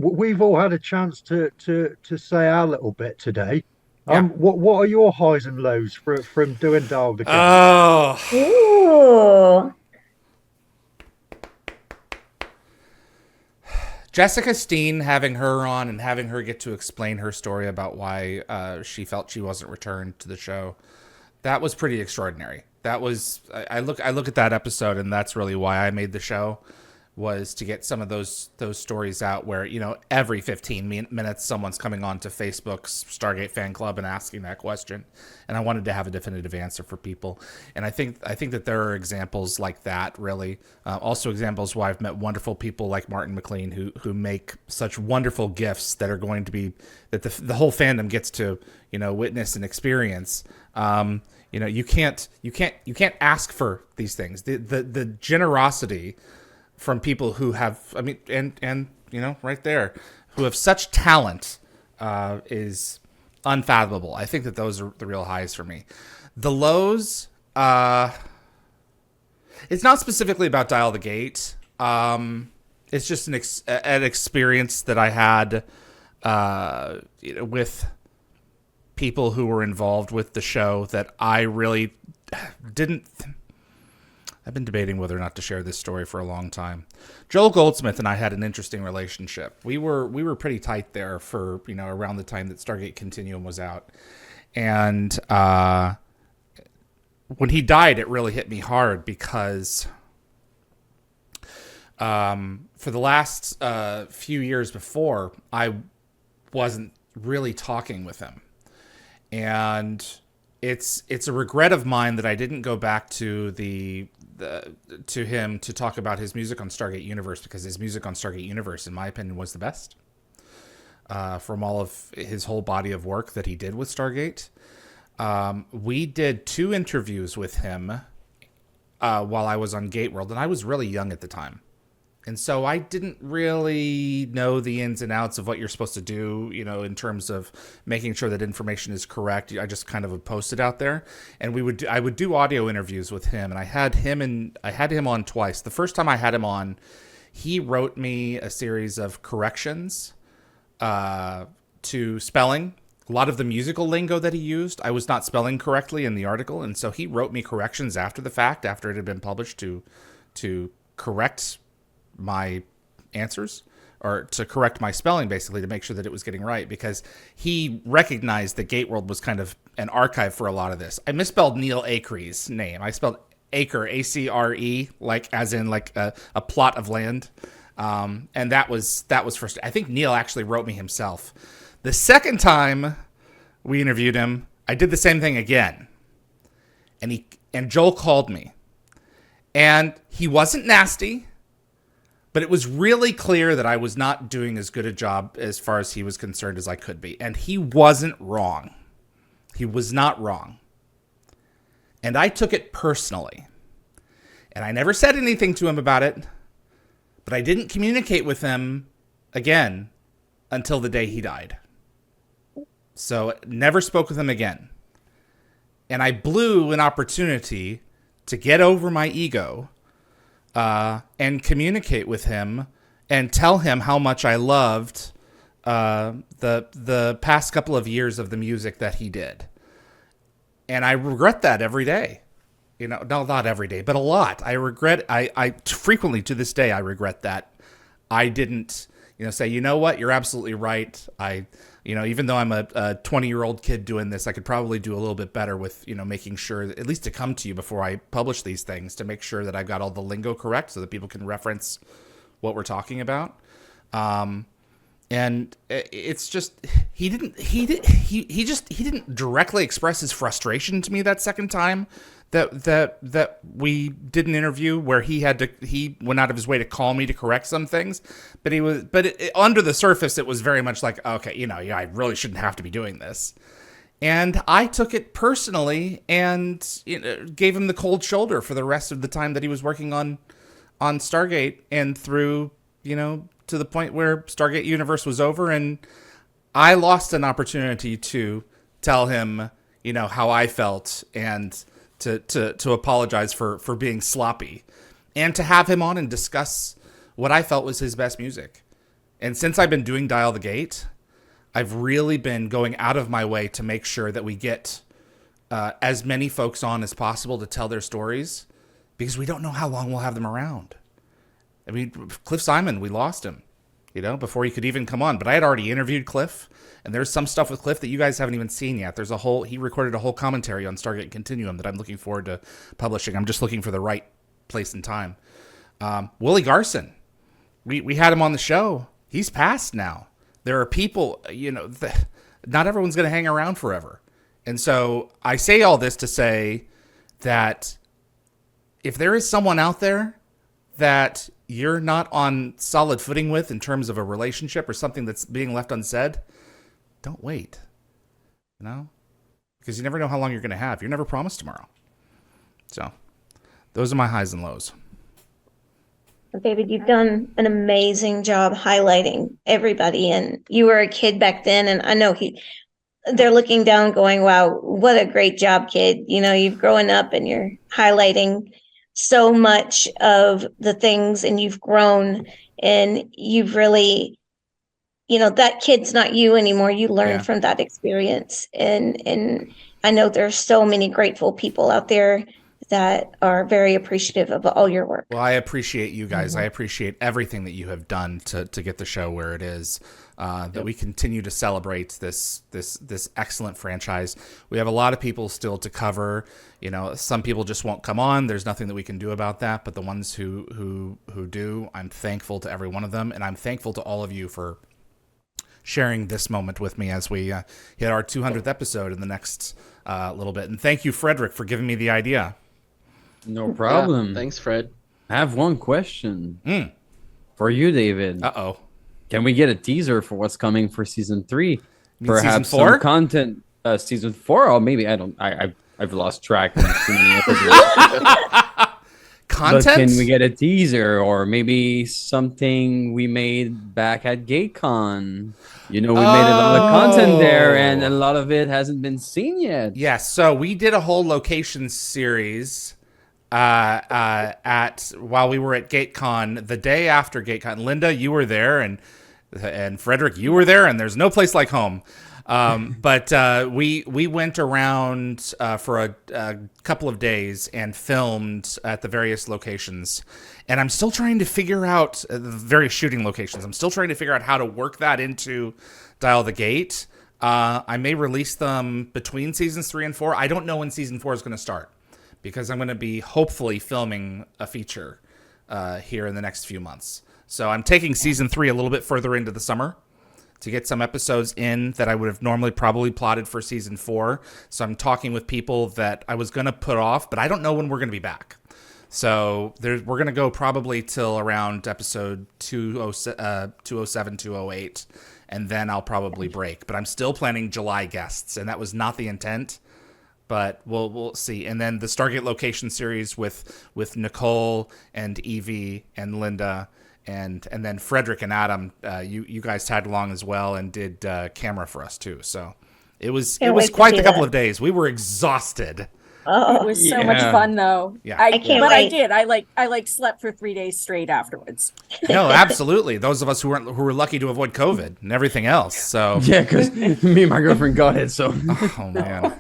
we've all had a chance to say our little bit today. Yeah. What are your highs and lows from doing Dial the Gate? Oh, Ooh. Jessica Steen, having her on and having her get to explain her story about why she felt she wasn't returned to the show, that was pretty extraordinary. That was I look at that episode, and that's really why I made the show, was to get some of those stories out where, every 15 minutes someone's coming on to Facebook's Stargate fan club and asking that question, and I wanted to have a definitive answer for people. And I think that there are examples like that, really. Also examples why I've met wonderful people like Martin McLean, who make such wonderful gifts that are going to be, that the whole fandom gets to, witness and experience. You can't ask for these things. The generosity from people who have, I mean, and right there, who have such talent, is unfathomable. I think that those are the real highs for me. The lows, it's not specifically about Dial the Gate. It's just an experience that I had, with people who were involved with the show that I really didn't. I've been debating whether or not to share this story for a long time. Joel Goldsmith and I had an interesting relationship. We were pretty tight there for, around the time that Stargate Continuum was out. And when he died, it really hit me hard because for the last few years before, I wasn't really talking with him. And it's a regret of mine that I didn't go back to to him to talk about his music on Stargate Universe, because his music on Stargate Universe, in my opinion, was the best from all of his whole body of work that he did with Stargate. We did 2 interviews with him while I was on Gate World, and I was really young at the time. And so I didn't really know the ins and outs of what you're supposed to do, in terms of making sure that information is correct. I just kind of would post it out there, and I would do audio interviews with him, and I had him on twice. The first time I had him on, he wrote me a series of corrections to spelling. A lot of the musical lingo that he used, I was not spelling correctly in the article, and so he wrote me corrections after the fact, after it had been published, to correct my answers, or to correct my spelling, basically, to make sure that it was getting right, because he recognized that Gate World was kind of an archive for a lot of this. I misspelled Neil Acre's name. I spelled acre, A-C-R-E, like as in like a plot of land. And that was first. I think Neil actually wrote me himself. The second time we interviewed him, I did the same thing again. And Joel called me. And he wasn't nasty, but it was really clear that I was not doing as good a job as far as he was concerned as I could be. And he wasn't wrong. He was not wrong. And I took it personally. And I never said anything to him about it, but I didn't communicate with him again until the day he died. So never spoke with him again. And I blew an opportunity to get over my ego and communicate with him and tell him how much I loved the past couple of years of the music that he did. And I regret that every day. No, not every day, but a lot. I frequently to this day, I regret that I didn't, say, what, you're absolutely right. Even though I'm a 20-year-old kid doing this, I could probably do a little bit better with, making sure that, at least to come to you before I publish these things, to make sure that I've got all the lingo correct so that people can reference what we're talking about. And it's just, he didn't directly express his frustration to me that second time that we did an interview where he went out of his way to call me to correct some things, but under the surface, it was very much like, okay, I really shouldn't have to be doing this. And I took it personally and gave him the cold shoulder for the rest of the time that he was working on Stargate, and through, to the point where Stargate Universe was over, and I lost an opportunity to tell him, how I felt, and to apologize for being sloppy, and to have him on and discuss what I felt was his best music. And since I've been doing Dial the Gate, I've really been going out of my way to make sure that we get as many folks on as possible to tell their stories, because we don't know how long we'll have them around. I mean, Cliff Simon, we lost him, before he could even come on. But I had already interviewed Cliff, and there's some stuff with Cliff that you guys haven't even seen yet. He recorded a whole commentary on Stargate Continuum that I'm looking forward to publishing. I'm just looking for the right place and time. Willie Garson, we had him on the show. He's passed now. There are people, not everyone's going to hang around forever. And so I say all this to say that if there is someone out there that you're not on solid footing with in terms of a relationship or something that's being left unsaid, don't wait, because you never know how long you're going to have. You're never promised tomorrow. So those are my highs and lows. David, you've done an amazing job highlighting everybody. And you were a kid back then. And I know they're looking down going, wow, what a great job, kid. You've grown up and you're highlighting so much of the things, and you've grown, and you've really, that kid's not you anymore. You learned from that experience. And I know there's so many grateful people out there that are very appreciative of all your work. Well, I appreciate you guys. I appreciate everything that you have done to get the show where it is. That we continue to celebrate this excellent franchise. We have a lot of people still to cover. Some people just won't come on. There's nothing that we can do about that. But the ones who do, I'm thankful to every one of them, and I'm thankful to all of you for sharing this moment with me as we hit our 200th episode in the next little bit. And thank you, Frederick, for giving me the idea. No problem. Yeah, thanks, Fred. I have one question for you, David. Uh-oh. Can we get a teaser for what's coming for season 3? season Perhaps 4? some content. Season 4, or maybe I've lost track of too many episodes. Content? But can we get a teaser, or maybe something we made back at GateCon? We made a lot of content there, and a lot of it hasn't been seen yet. Yes, so we did a whole location series while we were at GateCon, the day after GateCon. Linda, you were there, and Frederick, you were there, and there's no place like home. But we went around for a couple of days and filmed at the various locations. And I'm still trying to figure out the various shooting locations. I'm still trying to figure out how to work that into Dial the Gate. I may release them between seasons 3 and 4. I don't know when season 4 is going to start, because I'm going to be hopefully filming a feature here in the next few months. So I'm taking season 3 a little bit further into the summer to get some episodes in that I would have normally probably plotted for season 4. So I'm talking with people that I was going to put off, but I don't know when we're going to be back. So we're going to go probably till around episode 207, 208, and then I'll probably break. But I'm still planning July guests, and that was not the intent. But we'll see. And then the Stargate location series with Nicole and Evie and Linda, and then Frederick and Adam, you guys tagged along as well and did camera for us too. So it was quite a couple of days. We were exhausted. Oh, it was so much fun though. Yeah. I can't But wait. I did. I slept for 3 days straight afterwards. No, absolutely. Those of us who were lucky to avoid COVID and everything else. So Yeah, because me and my girlfriend got it, so. oh man.